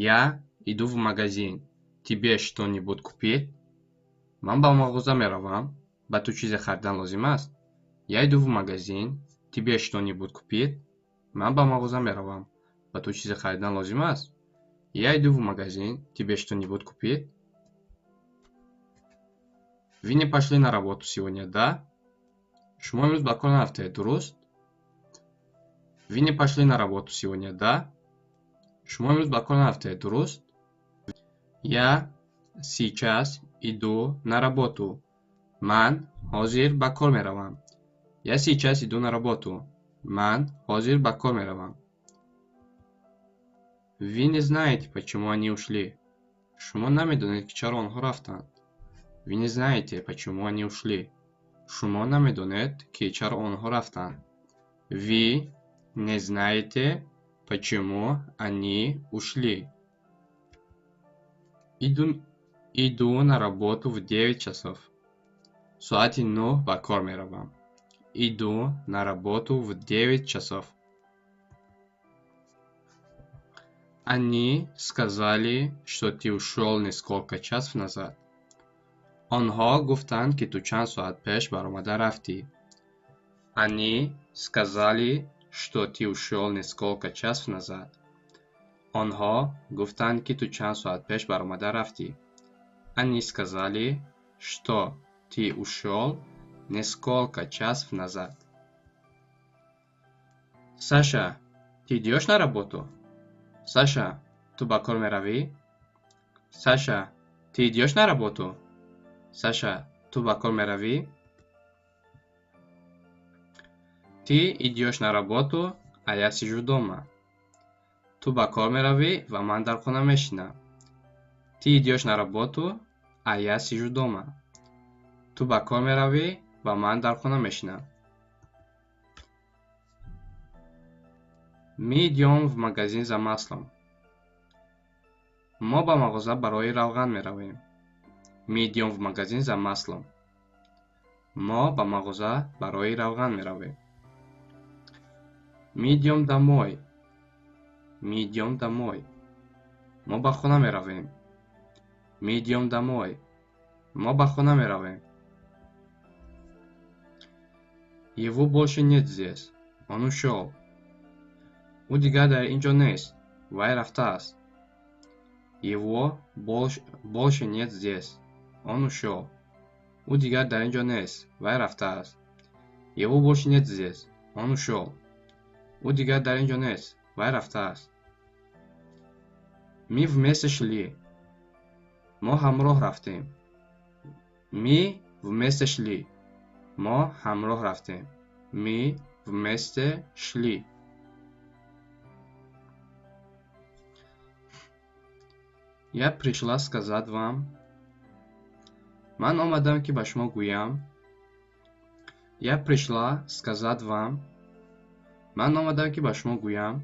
Я иду в магазин. Тебе что-нибудь купить? Ман ба мағоза меравам. Ба ту чизе харидан лозим аст? Я иду в магазин. Тебе что-нибудь купить? Ман ба мағоза меравам. Ба ту чизе харидан лозим аст? Я иду в магазин. Тебе что-нибудь купить? Вы не пошли на работу сегодня, да? Шумо имрӯз ба кор нарафтед, дуруст? Вы не пошли на работу сегодня, да? Шумо имрӯз ба кор нарафтед, дуруст? Я сейчас иду на работу. Ман ҳозир ба кор меравам. Я сейчас иду на работу. Ман ҳозир ба кор меравам. Вы не знаете, почему они ушли. Шумо намедонед ки чаро онҳо рафтанд. Вы не знаете, почему они ушли. Шумо намедонед ки чаро онҳо рафтанд. Вы не знаете, почему они ушли. Иду на работу в 9 часов. Соати 9 ба кор меравам. Иду на работу в 9 часов. Они сказали, что ты ушел несколько часов назад. Онҳо гуфтанд ки ту чанд соат пеш баромада рафтӣ. Они сказали, что ты ушел несколько часов назад. Онҳо гуфтанд ки ту чанд соат пеш баромада рафтӣ. Они сказали, что ты ушел несколько часов назад. Саша, ты идешь на работу? Саша, ту ба кор меравӣ? Саша, ты идешь на работу? Саша, ту ба кор меравӣ? Ты идешь на работу, а я сижу дома. Ту ба кор меравӣ ва ман дар хона мешинам. Ты идешь на работу, а я сижу дома. Ту ба кор меравӣ ва ман дар хона мешинам. Мы идем в магазин за маслом. Мо ба мағоза барои равған меравем. Мы идем в магазин за маслом. Мо ба мағоза барои равған меравем. Мы идем домой. Мы идем домой. Мо ба хона меравем. Мы идем домой. Мо ба хона меравем. Его больше нет здесь. Он ушел. У дигар дар ин ҷо нест. Вай рафтааст. Его больше нет здесь. Он ушел. У дигар дар ин ҷо нест. Вай рафтааст. Его больше нет здесь. Он ушел. У дигар дар ин ҷо нест. Вай рафтааст. Мы вместе шли. Мо ҳамроҳ рафтем. Мы вместе шли. Мо ҳамроҳ рафтем. Мы вместе шли. Я пришла сказать вам. Ман омадам ки ба шумо гӯям. Я пришла сказать вам. Ман омадам ки ба шумо гӯям.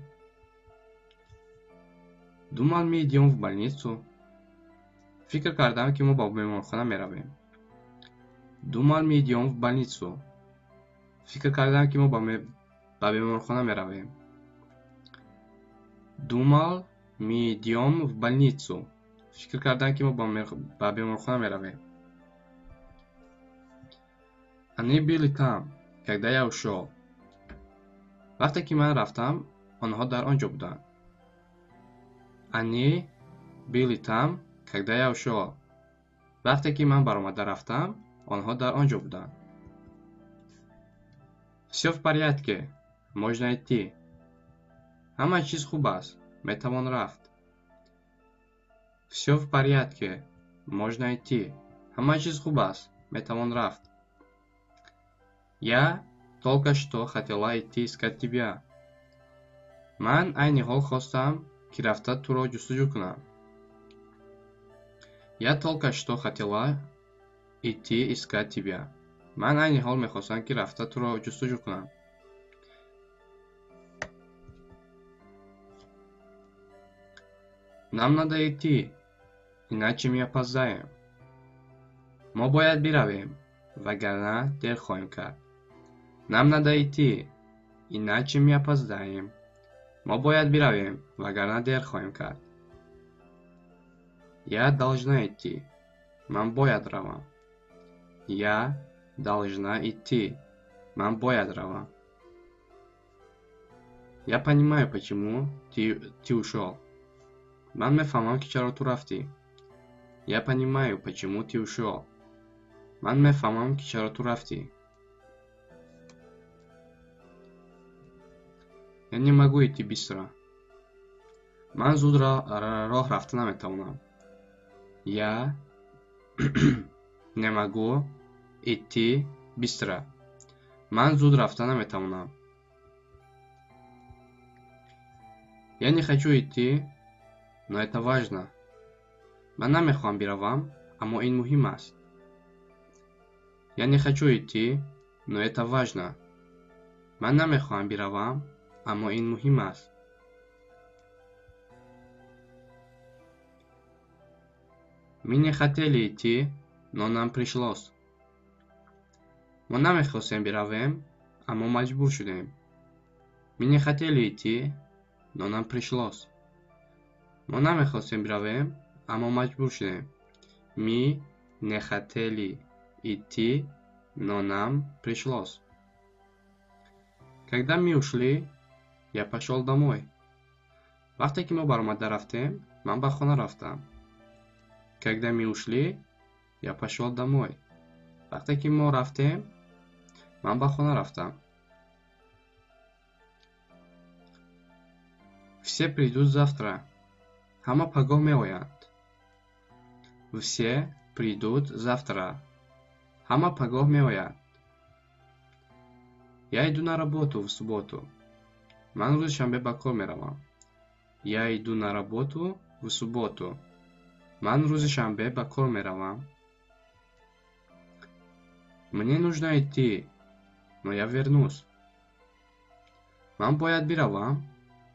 Думал мы идем в больницу. Фикр кардам ки мо ба беморхона меравем. Думал мы идем в больницу. Фикр кардам ки мо ба беморхона меравем. Думал мы идем в больницу. Фикр кардам ки мо ба беморхона меравем. Они были там, когда я ушел. Вақте ки ман рафтам, онҳо дар он ҷо буданд. Они были там, когда я ушел. Вақте ки ман баромада рафтам, онҳо дар он ҷо буданд. Всё в порядке. Можно идти. Ҳама чиз хуб аст. Метавон рафт. Всё в порядке. Можно идти. Ҳама чиз хуб аст. Метавон рафт. Я только что хотела идти искать тебя. Ман айни ҳол хостам ки рафта туро ҷустуҷӯ кунам. Я только что хотела идти искать тебя. Ман айни ҳол мехостам ки рафта туро ҷустуҷӯ кунам. Нам надо идти, иначе мы опоздаем. Мо бояд биравем, вагарна дер хоҳем кард. Нам надо идти, иначе мы опоздаем. Мо бояд биравем, вагарна дер хоҳем кард. Я должна идти. Ман бояд равам. Я должна идти. Ман бояд равам. Я понимаю, почему ты ушел. Ман мефаҳмам, ки чаро ту рафтӣ. Я понимаю, почему ты ушел. Ман мефаҳмам, ки чаро ту рафтӣ. Я не могу идти быстро. Ман зуд роҳ рафта наметавонам. Я не могу идти быстро. Ман зуд рафта наметавонам. Я не хочу идти, но это важно. Ман намехоҳам биравам, аммо ин муҳим аст. Я не хочу идти, но это важно. Ман намехоҳам биравам, аммо ин муҳим аст. Мы не хотели идти, но нам пришлось. Мы намехостем биравем, аммо маҷбур шудем. Мы не хотели идти, но нам пришлось. Мы намехостем биравем, аммо маҷбур шудем. Мы не хотели идти, но нам пришлось. Когда мы ушли, я пошел домой. Вақте ки мо баромада рафтем, ман ба хона рафтам. Когда мы ушли, я пошел домой. Вақте ки мо рафтем, ман ба хона рафтам. Все придут завтра. Ҳама пагоҳ меоянд. Все придут завтра. Ҳама пагоҳ меоянд. Я иду на работу в субботу. Ман рӯзи шанбе ба кор меравам. Я иду на работу в субботу. Ман рӯзи шанбе ба кор меравам. Мне нужно идти, но я вернусь. Ман бояд биравам,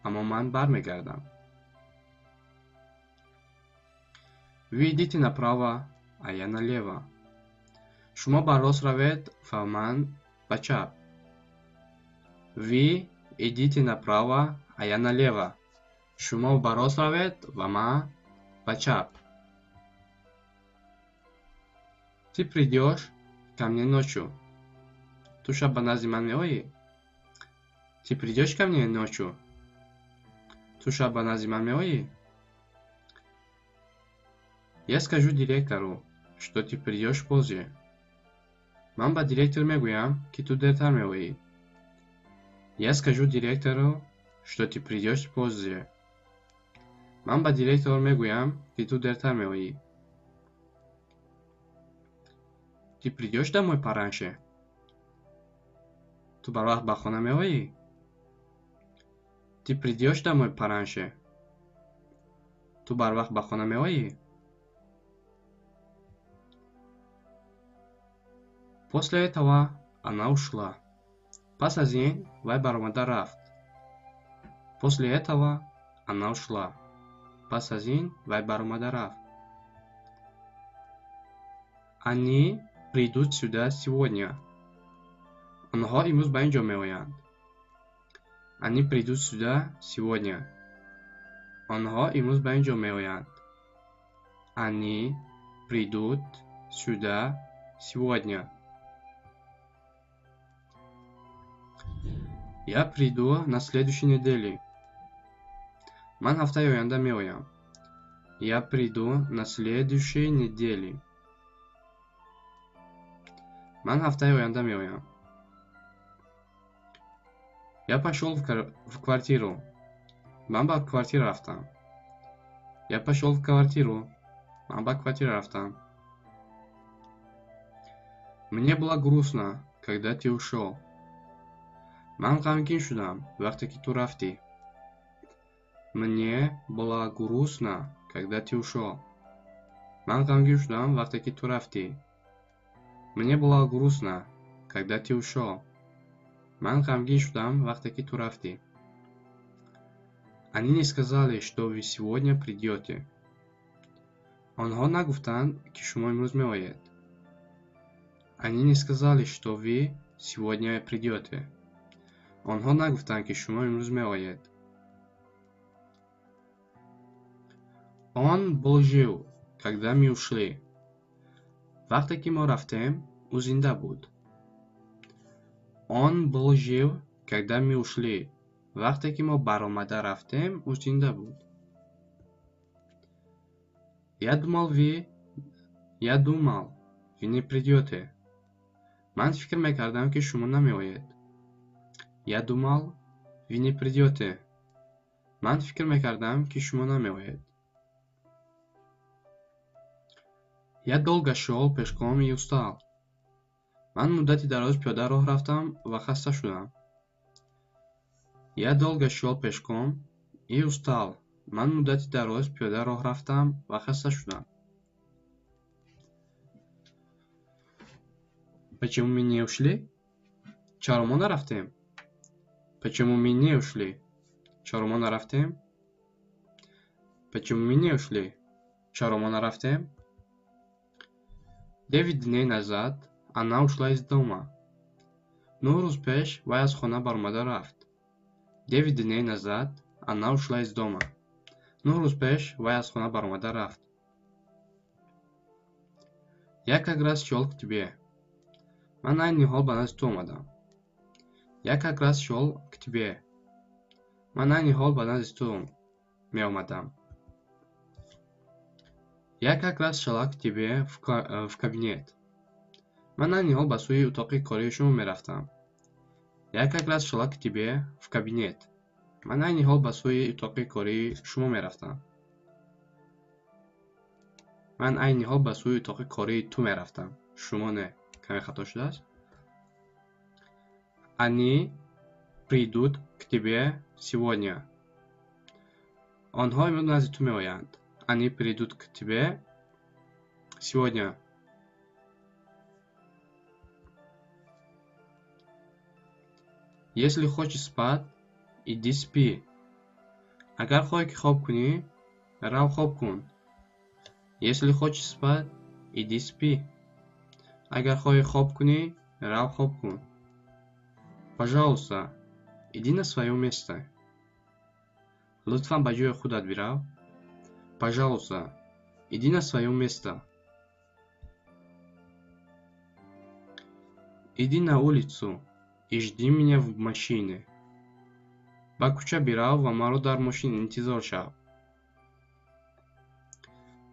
аммо ман бармегардам. Вы идите направо, а я налево. Шумо ба рост равед ва ман ба чап. Вы идите направо, а я налево. Шумо ба рост равед ва ман ба чап. Ты придёшь ко мне ночью. Ту шаб ба назди ман меоӣ? Ты придёшь ко мне ночью? Ту шаб ба назди ман меоӣ? Я скажу директору, что ты придёшь позже. Ман ба директор мегӯям, ки ту дертар меоӣ. Я скажу директору, что ты придёшь позже. Ман ба директор мегӯям, ки ту дертар меоӣ. Ты придёшь домой пораньше? Ту барвақт ба хона меоӣ? Ты придёшь домой пораньше? Ту барвақт ба хона меоӣ? После этого она ушла. Пас аз ин вай баромада рафт. После этого она ушла. Пас аз ин вай баромада рафт. Они придут сюда сегодня. Онҳо имрӯз ба ин ҷо меоянд. Они придут сюда сегодня. Онҳо имрӯз ба ин ҷо меоянд. Они придут сюда сегодня. Я приду на следующей неделе. Ман ҳафтаи оянда меоям. Я приду на следующей неделе. Ман ҳафтаи оянда меоям. Я пошел в квартиру. Ман ба квартира рафтам. Я пошел в квартиру. Ман ба квартира рафтам. Мне было грустно, когда ты ушел. Ман ғамгин шудам, вақте ки ту рафтӣ. Мне было грустно, когда ты ушел. Ман ғамгин шудам, вақте ки ту рафтӣ. Мне было грустно, когда ты ушел. Ман ғамгин шудам, вақте ки ту рафтӣ. Они не сказали, что вы сегодня придёте. Онҳо нагуфтанд, ки шумо имрӯз меоед. Они не сказали, что вы сегодня придёте. Онҳо нагуфтанд, ки шумо имрӯз меоед. Он был жив, когда мы ушли. Вақте ки мо рафтем, ӯ зинда буд. Он был жив, когда мы ушли. Вақте ки мо баромада рафтем, ӯ зинда буд. Я думал, вы не придете. Ман фикр мекардам, ки шумо намеоед. Я думал, вы не придете. Ман фикр мекардам, ки шумо намеоед. Я долго шел пешком и устал. Ман муддати дароз пиёда роҳ рафтам ва хаста шудам. Я долго шел пешком и устал. Ман муддати дароз пиёда роҳ рафтам ва хаста шудам. Почему мы не ушли? Чаро мо нарафтем? Почему мы не ушли? Чаро мо нарафтем? Почему мы не ушли? Чаро мо нарафтем? 9 дней назад она ушла из дома. 9 рӯз пеш вай аз хона баромада рафт. 9 дней назад она ушла из дома. 9 рӯз пеш вай аз хона баромада рафт. Я как раз шел к тебе. Ман айни ҳол ба назди ту омадам. Я как раз шел к тебе. Ман айни ҳол ба назди ту меомадам. Я как раз шла к тебе в кабинет. Ман айни ҳол ба сӯи утоқи кории шумо мерафтам. Я как раз шла к тебе в кабинет. Ман айни ҳол ба сӯи утоқи кории шумо мерафтам. Ман айни ҳол ба сӯи утоқи кории ту мерафтам. Шумо не. Каме хато шудааст. Они придут к тебе сегодня. Онҳо имрӯз назди ту меоянд. Они придут к тебе сегодня. Если хочешь спать, иди спи. Агар хоҳӣ ки хоб кунӣ, рав хоб кун. Если хочешь спать, иди спи. Агар хоҳӣ хоб кунӣ, рав хоб кун. Пожалуйста, иди на своё место. Лутфан ба ҷои худат бирав. Пожалуйста, иди на своё место. Иди на улицу и жди меня в машине. Ба кӯча бирав ва маро дар мошин интизор шав.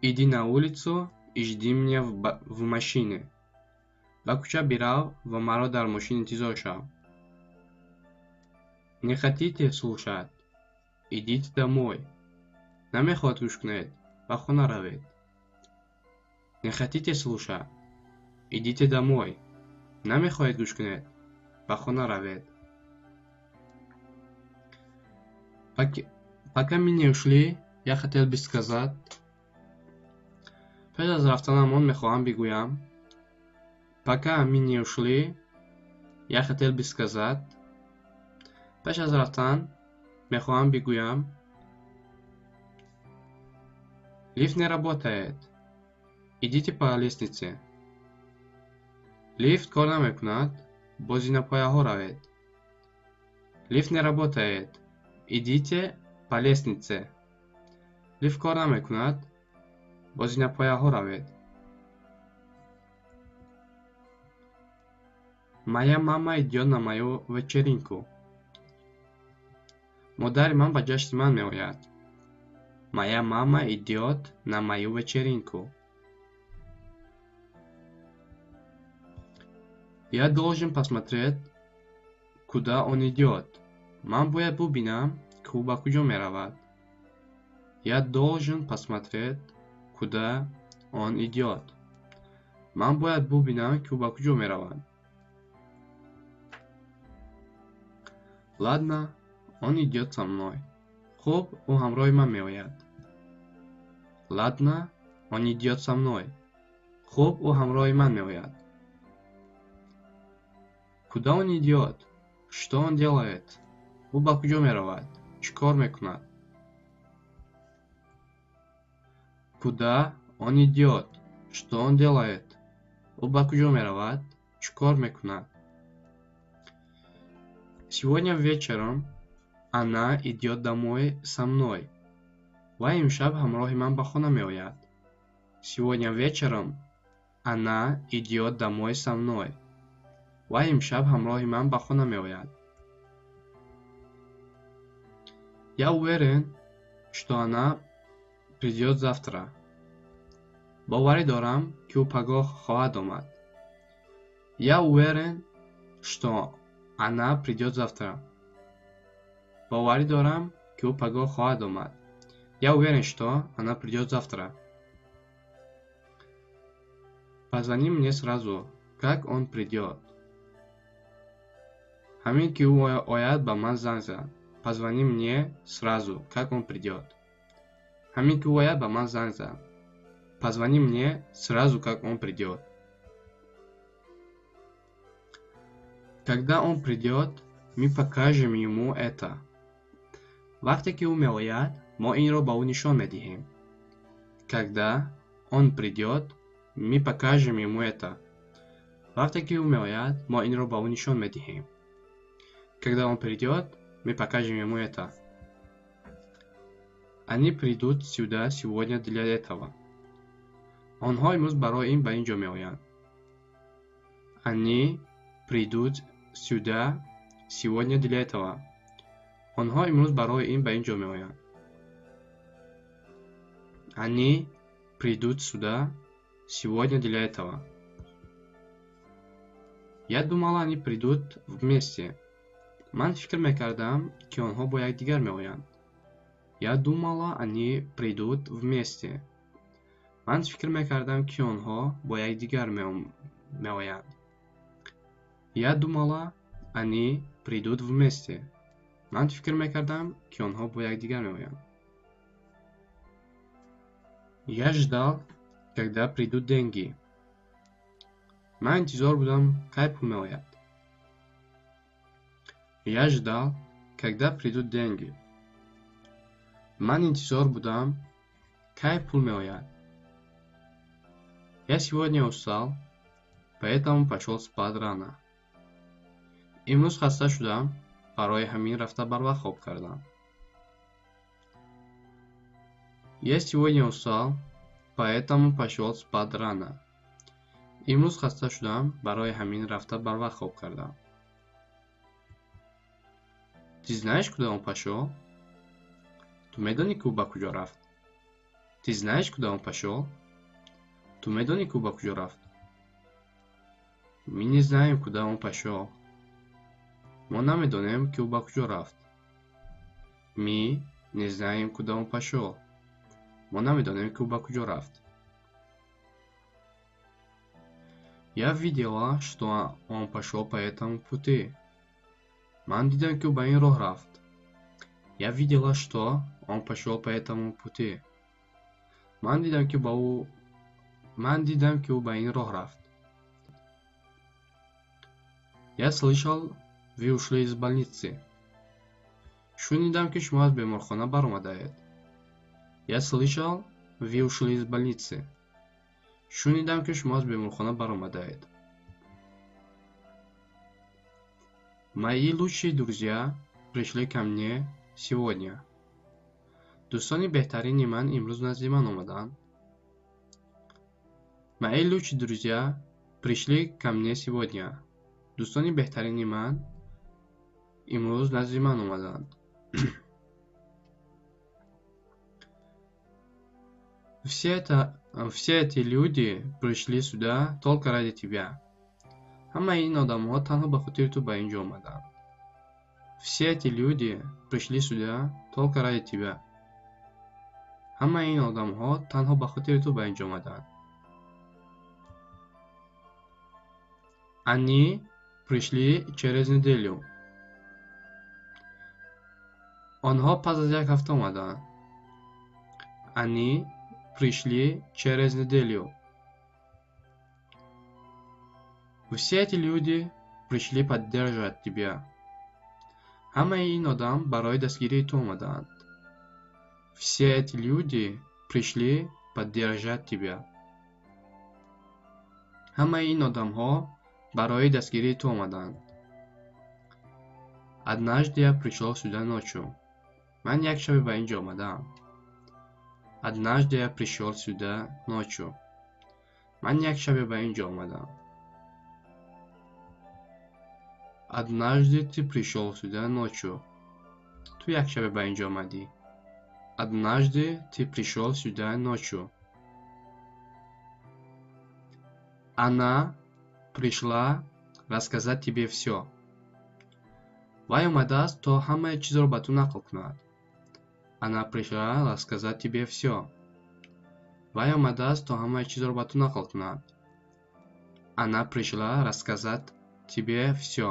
Иди на улицу и жди меня в машине. Ба кӯча бирав ва маро дар мошин интизор шав. Не хотите слушать? Идите домой. Намехоҳед гӯш кунед? Ба хона равед. Не хотите слушать? Идите домой. Намехоҳед гӯш кунед? Ба хона равед. Пока мы не ушли, я хотел бы сказать. Пеш аз рафтанамон мехоҳам бигӯям. Пока мы не ушли, я хотел бы сказать. Пеш аз рафтан мехоҳам бигӯям. Лифт не работает. Идите по лестнице. Лифт кор намекунад. Бози на пояҳо равед. Лифт не работает. Идите по лестнице. Лифт кор намекунад. Бози на пояҳо равед. Моя мама идёт на мою вечеринку. Модари ман ба ҷашни ман меояд. Моя мама идёт на мою вечеринку. Я должен посмотреть, куда он идёт. Ман бояд бубинам, ки ӯ ба куҷо меравад. Я должен посмотреть, куда он идёт. Ман бояд бубинам, ки ӯ ба куҷо меравад. Ладно, он идёт со мной. Хуб, ӯ ҳамроҳи ман меояд. Ладно, он идёт со мной. Хуб, ӯ ҳамроҳи ман меояд. Куда он идёт? Что он делает? Ӯ ба куҷо меравад? Чӣ кор мекунад? Куда он идёт? Что он делает? Ӯ ба куҷо меравад? Чӣ кор мекунад? Сегодня вечером она идёт домой со мной. Вай имшаб ҳамроҳи ман ба хона меояд. сегодня вечером она идет домой со мной. Вай имшаб ҳамроҳи ман ба хона меояд. Я уверен, что она придет завтра. Боварӣ дорам, ки ӯ пагоҳ хоҳад омад. Я уверен, что она придет завтра. Боварӣ дорам, ки ӯ пагоҳ хоҳад омад. Я уверен, что она придет завтра. Позвони мне сразу, как он придет. Ҳамин ки ӯ ояд ба ман занг зад. Позвони мне сразу, как он придет. Ҳамин ки ӯ ояд ба ман занг зад. Позвони мне сразу, как он придет. Когда он придет, мы покажем ему это. Вақте ки ӯ меояд, мо инро ба ӯ нишон медиҳем. Когда он придет, мы покажем ему это. Вақте ки ӯ меояд, мо инро ба ӯ нишон медиҳем. Когда он придет, мы покажем ему это. Они придут сюда сегодня для этого. Онҳо имрӯз барои ин ба ин ҷо меоянд. Они придут сюда сегодня для этого. Онҳо имрӯз барои ин ба ин ҷо меоянд. Они придут сюда сегодня для этого. Я думала, они придут вместе. Ман фикр мекардам, ки онҳо бо якдигар меоянд. Я думала, они придут вместе. Ман фикр мекардам, ки онҳо бо якдигар меоянд. Я думала, они придут вместе. Ман фикр мекардам, ки онҳо бо якдигар меоянд. Я ждал, когда придут деньги. Ман интизор будам, кай пул меояд. Я ждал, когда придут деньги. Ман интизор будам, кай пул меояд. Я сегодня устал, поэтому пошел спать рано. Имрӯз хаста шудам, барои ҳамин рафта барвақт хоб кардам. Я сегодня устал, поэтому пошел спать рано. Имрӯз хаста шудам, барои ҳамин рафта барвақт хоб кардам. Ты знаешь, куда он пошел? Ту медонӣ, ки ӯ ба куҷо рафт? Ты знаешь, куда он пошел? Ту медонӣ, ки ӯ ба куҷо рафт? Мы не знаем, куда он пошел. Мо намедонем, ки ӯ ба куҷо рафт. Мы не знаем, куда он пошел. Мо намедонем, ки ӯ ба куҷо рафт. Я видела, что он пошел по этому пути. Ман дидам, ки ӯ ба ин роҳ рафт. Я видела, что он пошел по этому пути. Ман дидам, ки ӯ ба ин роҳ рафт. Я слышал, вы ушли из больницы. Шунидам, ки шумо аз беморхона баромадаед. Я слышал, вы ушли из больницы. Шунидам, ки шумо аз беморхона баромадаед. Мои лучшие друзья пришли ко мне сегодня. Дӯстони беҳтарини ман имрӯз назди ман омаданд. Мои лучшие друзья пришли ко мне сегодня. Дӯстони беҳтарини ман имрӯз назди ман омаданд. Все эти люди пришли сюда только ради тебя. Ҳамаи ин одамҳо танҳо ба хотири ту ба ин ҷо омаданд. Все эти люди пришли сюда только ради тебя. Ҳамаи ин одамҳо танҳо ба хотири ту ба ин ҷо омаданд. Они пришли через неделю. Онҳо пас аз як ҳафта омаданд. Они пришли через неделю. Все эти люди пришли поддержать тебя. Ҳамаи ин одам барои дастгирии ту омаданд. Все эти люди пришли поддержать тебя. Ҳамаи ин одамҳо барои дастгирии ту омаданд. Однажды я пришел сюда ночью. Ман як шабе ба ин ҷо омадам. Однажды я пришел сюда ночью. Ман як шабе ба инҷо омадам. Однажды ты пришел сюда ночью. Ту як шабе ба инҷо омадӣ. Однажды ты пришел сюда ночью. Она пришла рассказать тебе все. Вай омадааст то ҳамаи чизро ба ту нақл кунад. Она пришла рассказать тебе все. Вай омадааст то ҳамаи чизро ба ту нақл кунад. Она пришла рассказать тебе все.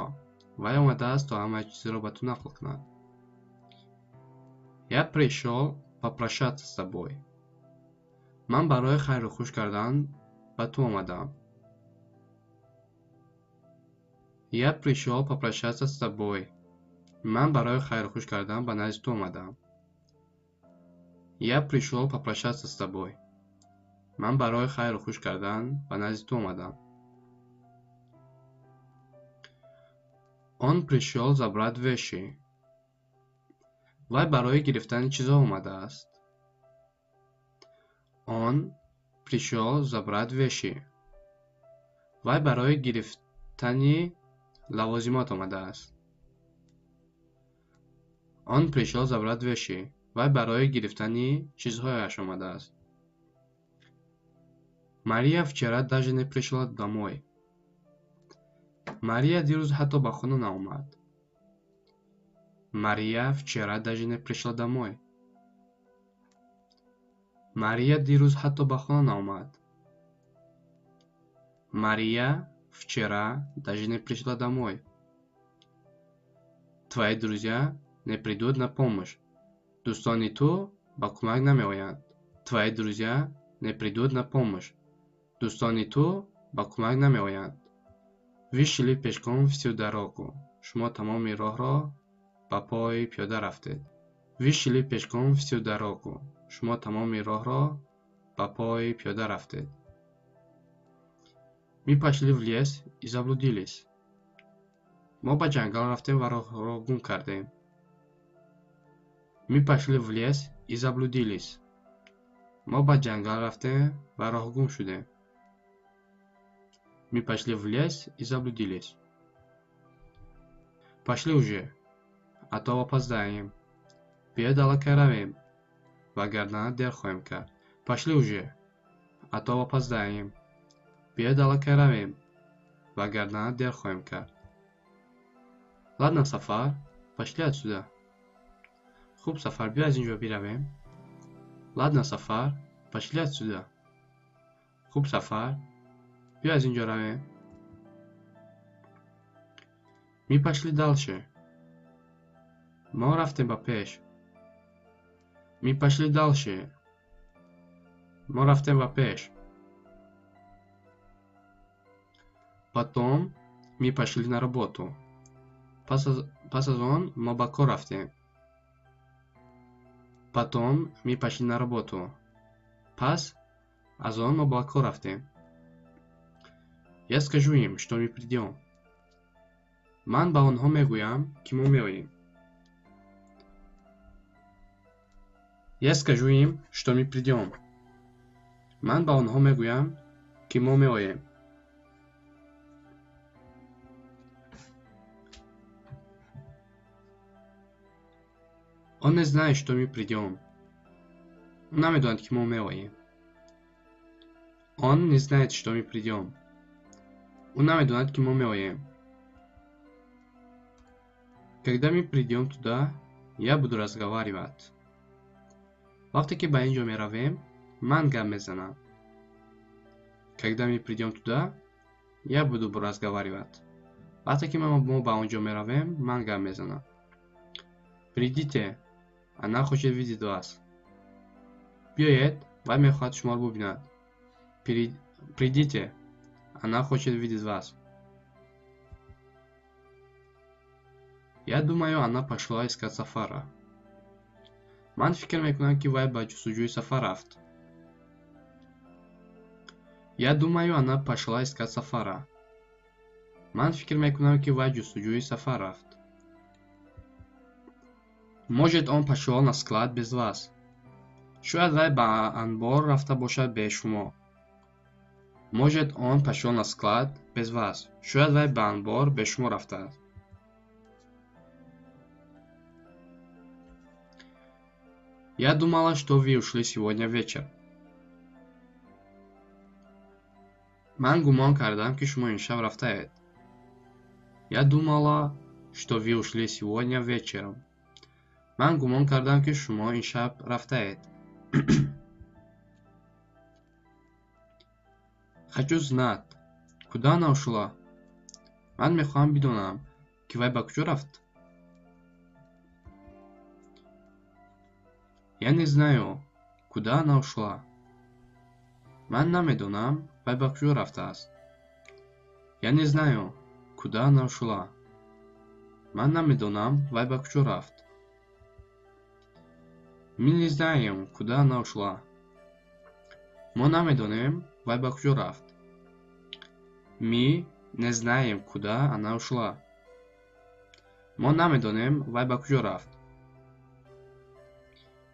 Вай омадааст то ҳамаи чизро ба ту нақл кунад. Я пришел попрощаться с тобой. Ман барои хайру хуш кардан ба ту омадам. Я пришел попрощаться с тобой. Ман барои хайру хуш кардан ба назди ту омадам. Я пришел попрощаться с тобой. Ман барои хайру хуш кардан ба назди ту омадам. Он пришел забрать вещи. Вай барои гирифтани чизо омадааст. Он пришел забрать вещи. Вай барои гирифтани лавозимот омадааст. Он пришел забрать вещи. Вай барои гирифтани чизҳояш омадааст. Мария вчера даже не пришла домой. Мария дирӯз ҳатто ба хона наомад. Мария вчера даже не пришла домой. Мария дирӯз ҳатто ба хона наомад. Мария вчера даже не пришла домой. Твои друзья не придут на помощь. Дӯстони ту ба кӯмак намеоянд. Твои друзья не придут на помощь. Дӯстони ту ба кӯмак намеоянд. Ви шили пешком всю дорогу. Шумо тамоми роҳро ба пои пиёда рафтед. Ви шили пешком всю дорогу. Шумо тамоми роҳро ба пои пиёда рафтед. Мы пошли в лес и заблудились. Мо ба ҷангал рафтем ва роҳро гум кардем. Мы пошли в лес и заблудились. Мо ба ҷангал рафтем ва роҳ гум шудем. Мы пошли в лес и заблудились. Пошли уже, а то опоздаем. Бия далакай равем, вагарна дер хоҳем кард. Пошли уже, а то опоздаем. Бия далакай равем, вагарна дер хоҳем кард. Ладно, сафар, пошли отсюда. Хуб, сафар, бия аз инҷо биравем. Ладно, сафар, пошли отсюда. Хуб, сафар, бия аз инҷо равем. Мы пошли дальше. Мо рафтем ба пеш. Мы пошли дальше. Мо рафтем ба пеш. Потом мы пошли на работу. Пас аз он мо ба кор рафтем. Потом мы пошли на работу. Пас аз он мо ба кор рафтем. Я скажу им, что мы придем. Ман ба онҳо мегӯям, ки мо меоем. Я скажу им, что мы придем. Ман ба онҳо мегӯям, ки мо меоем. Он не знает, что мы придем. Он намедонад, ки мо меоем. Он не знает, что мы придем. Он намедонад, ки мо меоем. Когда мы придем туда, я буду разговаривать. Вақте ки ба инҷо меравем, ман гап мезанам. Когда мы придем туда, я буду разговаривать. Вақте ки мо ба онҷо меравем, ман гап мезанам. Придите, она хочет видеть вас. Биёед, вай мехоҳад шуморо бубинад. Придите, она хочет видеть вас. Я думаю, она пошла искать Сафара. Ман фикр мекунам, ки вай ба ҷустуҷӯи Сафар рафт. Я думаю, она пошла искать Сафара. Ман фикр мекунам, ки вай ҷустуҷӯи Сафар рафт. Может, он пошел на склад без вас. шояд вай ба анбор рафта бошад без шумо. Может, он пошел на склад без вас. Шояд вай ба анбор без шумо рафтааст. Я думала, что вы ушли сегодня вечером. Ман гумон кардам, ки шумо имшаб рафтаед. Я думала, что вы ушли сегодня вечером. Ман гумон кардам, ки шумо имшаб рафтаед. Хочу знать, куда она ушла. Ман мехоҳам бидонам, ки вай ба куҷо рафт. Я не знаю, куда она ушла. Ман намедонам, вай ба куҷо рафтааст. Я не знаю, куда она ушла. Ман намедонам, вай ба куҷо рафт. Мы не знаем, куда она ушла. Мо намедонем, вай ба куҷо рафт. Мы не знаем, куда она ушла. Мо намедонем, вай ба куҷо рафт.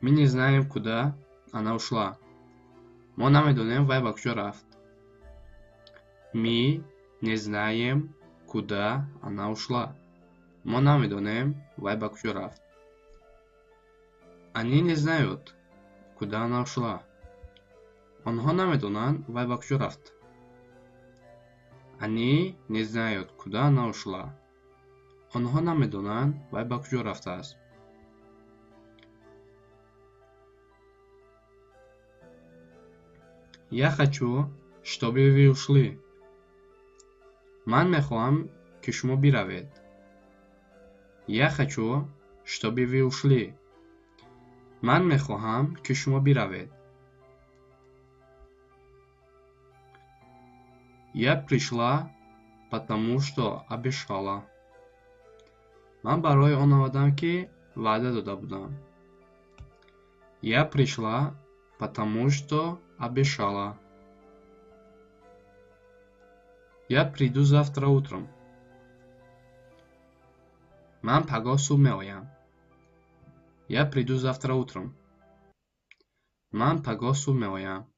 Мы не знаем, куда она ушла. Мо намедонем, вай ба куҷо рафт. Мы не знаем, куда она ушла. Мо намедонем, вай ба куҷо рафт. Они не знают, куда она ушла. Онҳо намедонанд, вай ба куҷо рафт. Они не знают, куда она ушла. Онҳо намедонанд, вай ба куҷо рафтааст. Я хочу, чтобы вы ушли. Ман мехоҳам, ки шумо биравед. Я хочу, чтобы вы ушли. Ман мехоҳам, ки шумо биравед. Я пришла, потому что обещала. Ман барои он омадам, ки ваъда дода будам. Я пришла, потому что обещала. Я приду завтра утром. Ман пагоҳ субҳ меоям. Я приду завтра утром. Ман пагоҳ субҳ меоям.